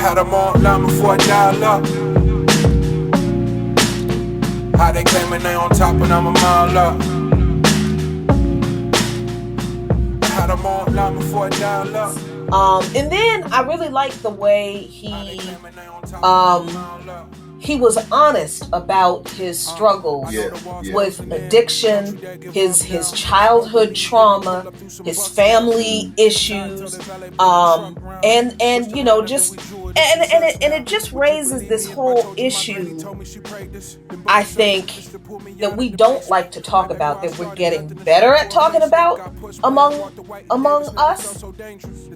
had them online before I dial up. How they came and they on top and I'm a mile up. I had them online before I dial up. And then I really like the way he was honest about his struggles with addiction, his childhood trauma, his family issues, and you know, just and it just raises this whole issue, I think, that we don't like to talk about, that we're getting better at talking about among us,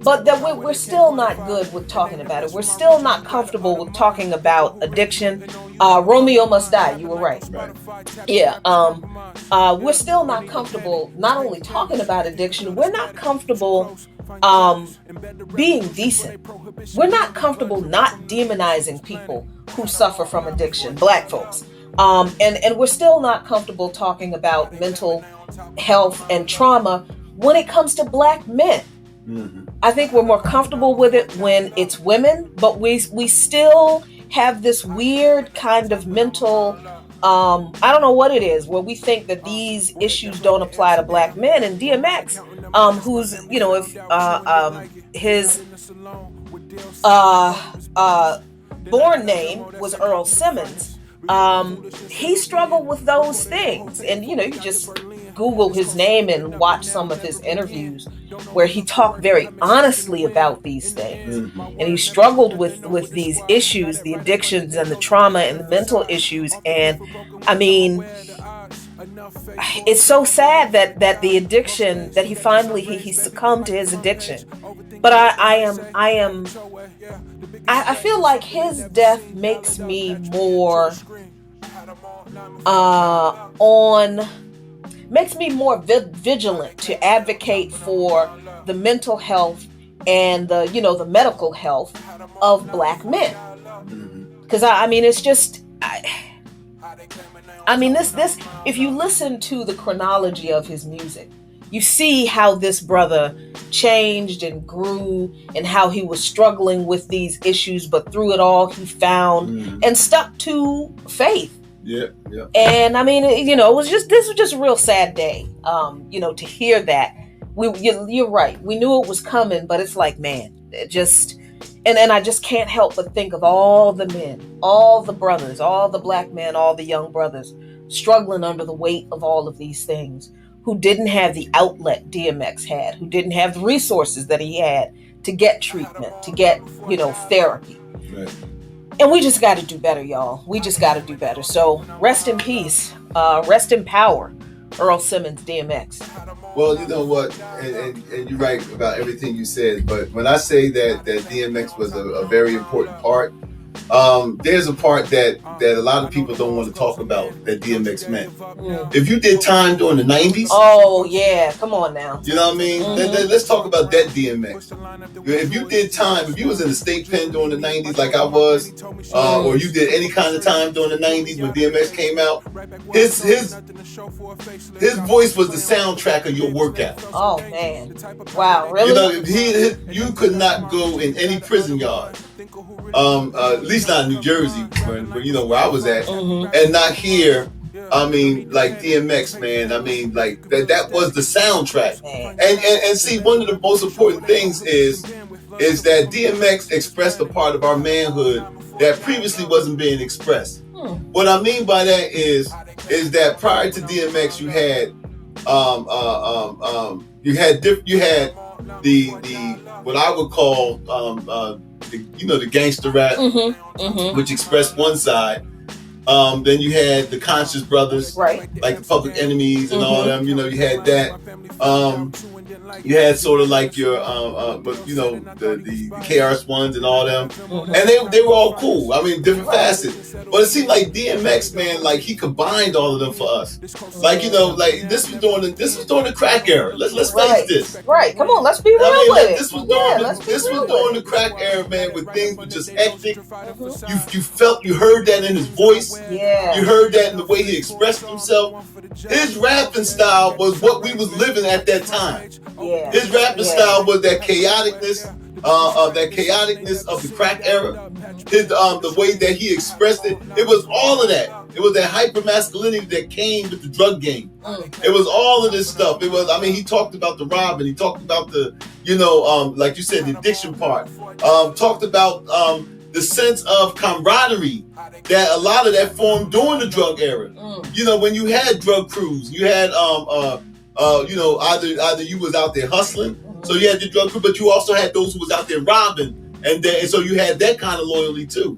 but that we're still not good with talking about it. We're still not comfortable with talking about addiction. Romeo Must Die, you were right. Yeah. We're still not comfortable not only talking about addiction, we're not comfortable being decent. We're not comfortable not demonizing people who suffer from addiction, Black folks. And we're still not comfortable talking about mental health and trauma when it comes to Black men. Mm-hmm. I think we're more comfortable with it when it's women, but we still have this weird kind of mental, I don't know what it is, where we think that these issues don't apply to Black men. And DMX, who's, you know, if his born name was Earl Simmons, he struggled with those things. And, you know, you just Google his name and watch some of his interviews where he talked very honestly about these things. Mm-hmm. And he struggled with these issues, the addictions and the trauma and the mental issues. And I mean, it's so sad that the addiction, that he finally he succumbed to his addiction. But I feel like his death makes me more makes me more vigilant to advocate for the mental health and the, you know, the medical health of Black men. Because I mean, it's just, I mean, this, if you listen to the chronology of his music, you see how this brother changed and grew and how he was struggling with these issues, but through it all, he found and stuck to faith. Yeah. And I mean, you know, this was just a real sad day, you know, to hear that. You're right. We knew it was coming, but it's like, man, it just, and I just can't help but think of all the men, all the brothers, all the Black men, all the young brothers struggling under the weight of all of these things, who didn't have the outlet DMX had, who didn't have the resources that he had to get treatment, to get, you know, therapy. Right. And we just got to do better, y'all. We just got to do better. So rest in peace, rest in power, Earl Simmons, DMX. Well, you know what, and you're right about everything you said, but when I say that DMX was a very important part, there's a part that a lot of people don't want to talk about that DMX meant. If you did time during the 90s. Oh, yeah. Come on now. You know what I mean? Let's talk about that DMX. If you did time, if you was in the state pen during the 90s like I was, or you did any kind of time during the 90s when DMX came out, his voice was the soundtrack of your workout. Oh, man. Wow, really? You know, you could not go in any prison yard. At least not in New Jersey, where I was at, and not hear, I mean, like DMX, man. I mean, like that was the soundtrack. And see, one of the most important things is that DMX expressed a part of our manhood that previously wasn't being expressed. What I mean by that is that prior to DMX, you had the what I would call the gangster rap, which expressed one side. Then you had the Conscious Brothers, right, like the Public Enemies and all them. You know, you had that. You had sort of like your, but you know, the KRS Ones and all them, and they were all cool. I mean, different facets. But it seemed like DMX, man, like he combined all of them for us. Like, you know, like this was during the crack era. Let's face this. Right. Come on, let's be real with it. This was during the crack era, man, where things were just hectic. You heard that in his voice. Yeah. You heard that in the way he expressed himself. His rapping style was what we was living at that time. Yeah. His rapping style was that chaoticness, that chaoticness of the crack era, the way that he expressed it. It was all of that. It was that hyper masculinity that came with the drug game. It was all of this stuff. It was, I mean, he talked about the robbing. He talked about the, like you said, the addiction part. Talked about the sense of camaraderie that a lot of that formed during the drug era. When you had drug crews, you had either you was out there hustling, so you had your drug crew, but you also had those who was out there robbing, and so you had that kind of loyalty too.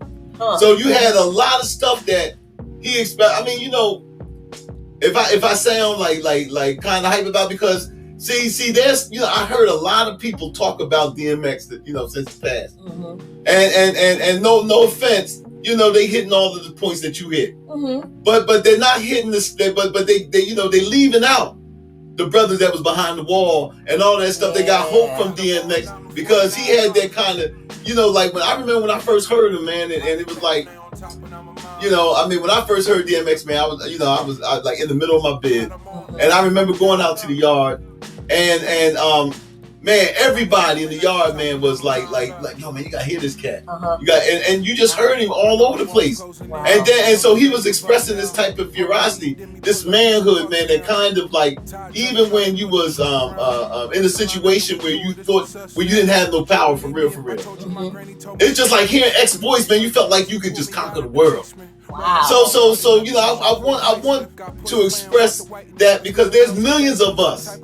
So you had a lot of stuff that he expect. I mean, if I sound like kind of hype about it, because see, there's I heard a lot of people talk about DMX that since the past, and no offense, they hitting all of the points that you hit, but they're not hitting this, but they leaving out the brothers that was behind the wall and all that stuff. They got hope from DMX because he had that kind of, like when I remember when I first heard him, man, and it was like, I mean, when I first heard DMX, man, I was like in the middle of my bed, and I remember going out to the yard, and man, everybody in the yard, man, was like, yo, man, you gotta hear this cat. You got, and you just heard him all over the place. Wow. And so he was expressing this type of ferocity, this manhood, man, that kind of like, even when you was in a situation where you thought, where you didn't have no power for real. It's just like hearing X voice, man, you felt like you could just conquer the world. Wow. So I want to express that because there's millions of us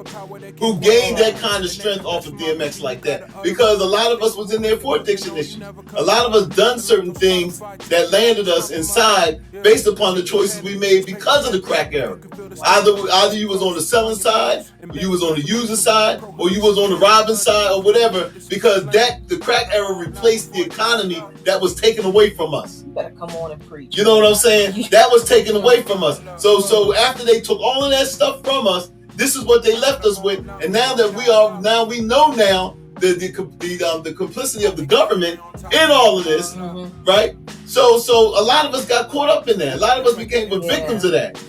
who gained that kind of strength off of DMX like that, because a lot of us was in there for addiction issues. A lot of us done certain things that landed us inside based upon the choices we made because of the crack era. Either you was on the selling side, or you was on the user side, or you was on the robbing side, or whatever, because the crack era replaced the economy that was taken away from us. You better come on and preach. You know what I'm saying? That was taken away from us. So after they took all of that stuff from us, this is what they left us with. And now that we know the complicity of the government in all of this, right? So a lot of us got caught up in that. A lot of us became victims of that,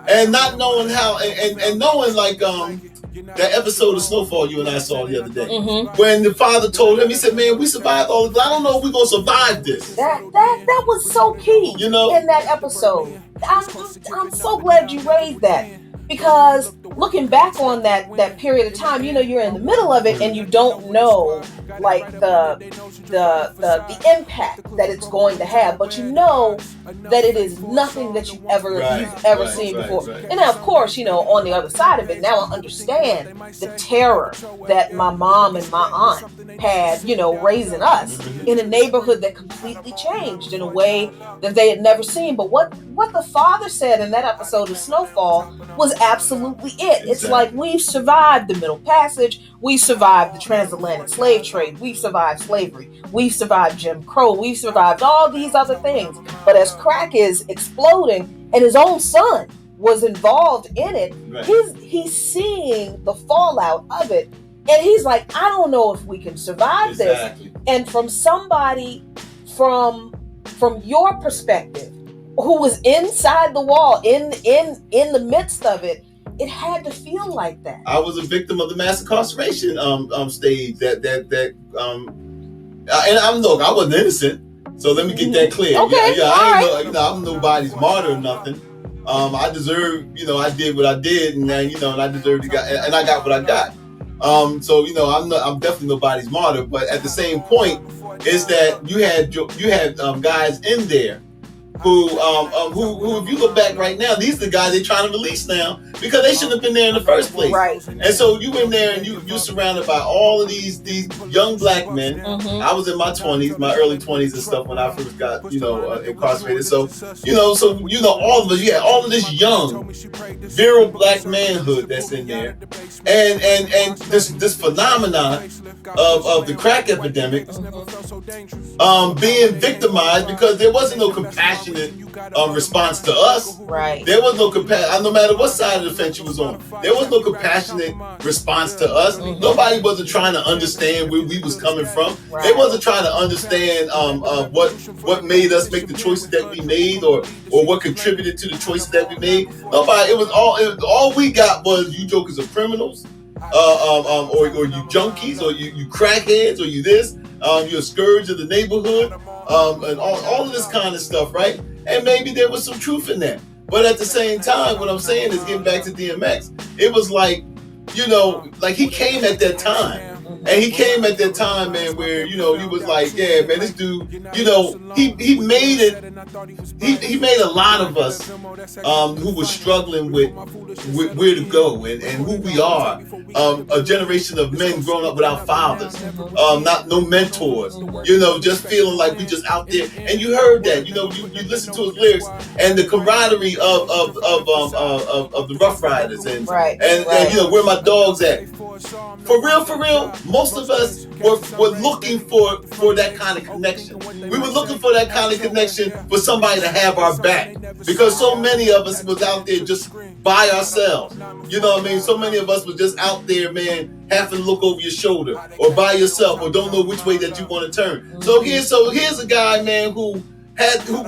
and not knowing how, and knowing like that episode of Snowfall you and I saw the other day, when the father told him, he said, "Man, we survived all of this. I don't know if we're gonna survive this." That was so key, in that episode. I'm so glad you raised that, because looking back on that period of time, you're in the middle of it and you don't know like the impact that it's going to have, but you know that it is nothing that you've ever seen before. And now, of course, on the other side of it, now I understand the terror that my mom and my aunt had, raising us in a neighborhood that completely changed in a way that they had never seen. But what the father said in that episode of Snowfall was absolutely it. It's like we've survived the Middle Passage, we survived the transatlantic slave trade, we've survived slavery, we've survived Jim Crow, we've survived all these other things. But as crack is exploding and his own son was involved in it, he's seeing the fallout of it, and he's like, I don't know if we can survive this. And from somebody from your perspective, who was inside the wall, in the midst of it, it had to feel like that. I was a victim of the mass incarceration stage. And I wasn't innocent, so let me get that clear. Okay, I'm nobody's martyr or nothing. I deserve, I did what I did, and then, and I deserved to get, and I got what I got. So I'm definitely nobody's martyr, but at the same point, is that you had guys in there who if you look back right now, these are the guys they're trying to release now because they shouldn't have been there in the first place. Right. And so you in there and you're surrounded by all of these young black men. I was in my 20s, my early 20s and stuff when I first got incarcerated. So all of us, you had all of this young, virile black manhood that's in there, and this phenomenon of the crack epidemic, being victimized because there wasn't no compassionate response to us. Right. There was no compassion. No matter what side of the fence you was on, there was no compassionate response to us. Nobody wasn't trying to understand where we was coming from. Right. They wasn't trying to understand what made us make the choices that we made, or what contributed to the choices that we made. Nobody. It was all we got was you jokers are criminals, or you junkies, or you crackheads, or you this. You're a scourge of the neighborhood, and all of this kind of stuff, right? And maybe there was some truth in that. But at the same time, what I'm saying is, getting back to DMX, it was like, like he came at that time. And he came at that time, man, where, he was like, yeah, man, this dude, he made it, he made a lot of us who were struggling with where to go and who we are. A generation of men growing up without fathers, no mentors, just feeling like we just out there. And you heard that, you listen to his lyrics and the camaraderie of the Rough Riders and where my dogs at. For real, most of us were looking for that kind of connection. We were looking for that kind of connection for somebody to have our back. Because so many of us was out there just by ourselves. You know what I mean? So many of us was just out there, man, having to look over your shoulder or by yourself or don't know which way that you want to turn. So here's a guy, man, who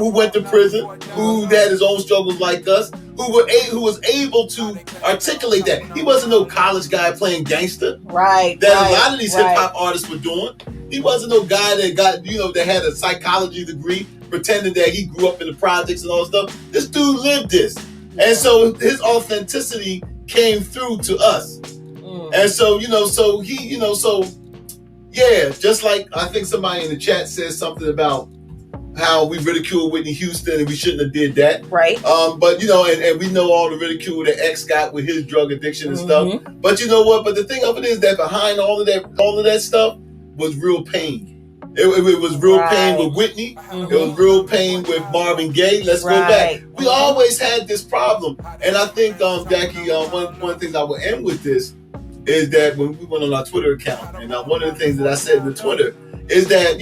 went to prison, who had his own struggles like us, who was able to articulate that. He wasn't no college guy playing gangster. Right. A lot of these hip hop artists were doing. He wasn't no guy that got, that had a psychology degree, pretending that he grew up in the projects and all that stuff. This dude lived this. And so his authenticity came through to us. And so, just like I think somebody in the chat says something about how we ridiculed Whitney Houston and we shouldn't have did that. Right. But and we know all the ridicule that X got with his drug addiction and stuff. But you know what? But the thing of it is that behind all of that stuff was real pain. It was real pain with Whitney. It was real pain with Marvin Gaye. Let's go back. We always had this problem. And I think, Jackie, one of the things I will end with this is that when we went on our Twitter account, and one of the things that I said in the Twitter is that,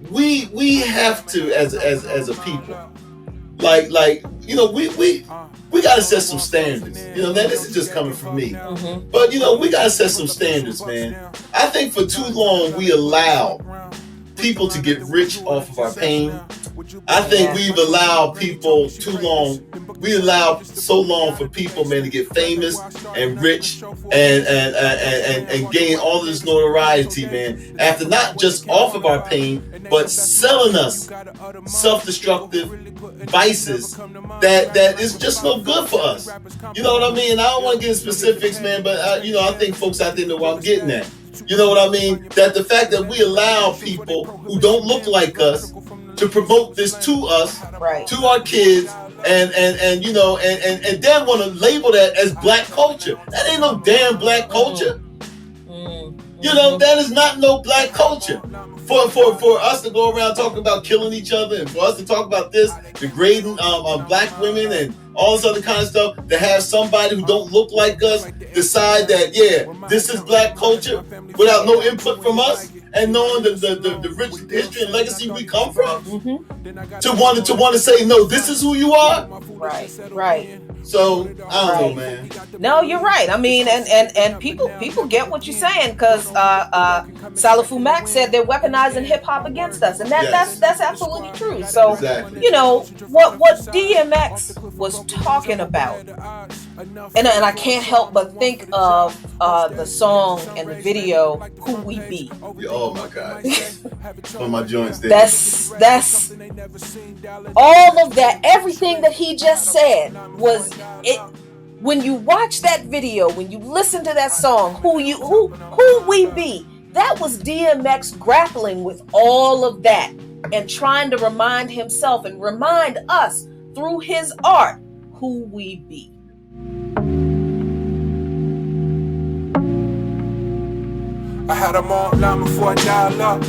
we have to, as a people, we got to set some standards. Now this is just coming from me. But, we got to set some standards, man. I think for too long we allow people to get rich off of our pain. I think we've allowed people too long. We allowed so long for people, man, to get famous and rich and gain all this notoriety, man, after not just off of our pain, but selling us self-destructive vices that is just no good for us. You know what I mean? And I don't want to get into specifics, man, but I think folks out there know what I'm getting at. You know what I mean? That the fact that we allow people who don't look like us to promote this to us, to our kids, and then want to label that as black culture. That ain't no damn black culture. That is not no black culture. For us to go around talking about killing each other, and for us to talk about this, degrading black women and all this other kind of stuff, to have somebody who don't look like us decide that, this is black culture without no input from us, and knowing the rich history and legacy we come from, to want to say, no, this is who you are. Right. So I don't know, man. No, you're right. I mean, and people get what you're saying, because Salafu Mac said they're weaponizing hip hop against us, and that's absolutely true. So exactly. What DMX was talking about, and I can't help but think of the song and the video "Who We Be." Oh my God! On my joints there. That's all of that. Everything that he just said was it. When you watch that video, when you listen to that song, who we be, that was DMX grappling with all of that and trying to remind himself and remind us through his art who we be. I had them all line before I dial up.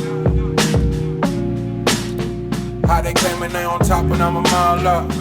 How they claiming they on top and I'm a mile up.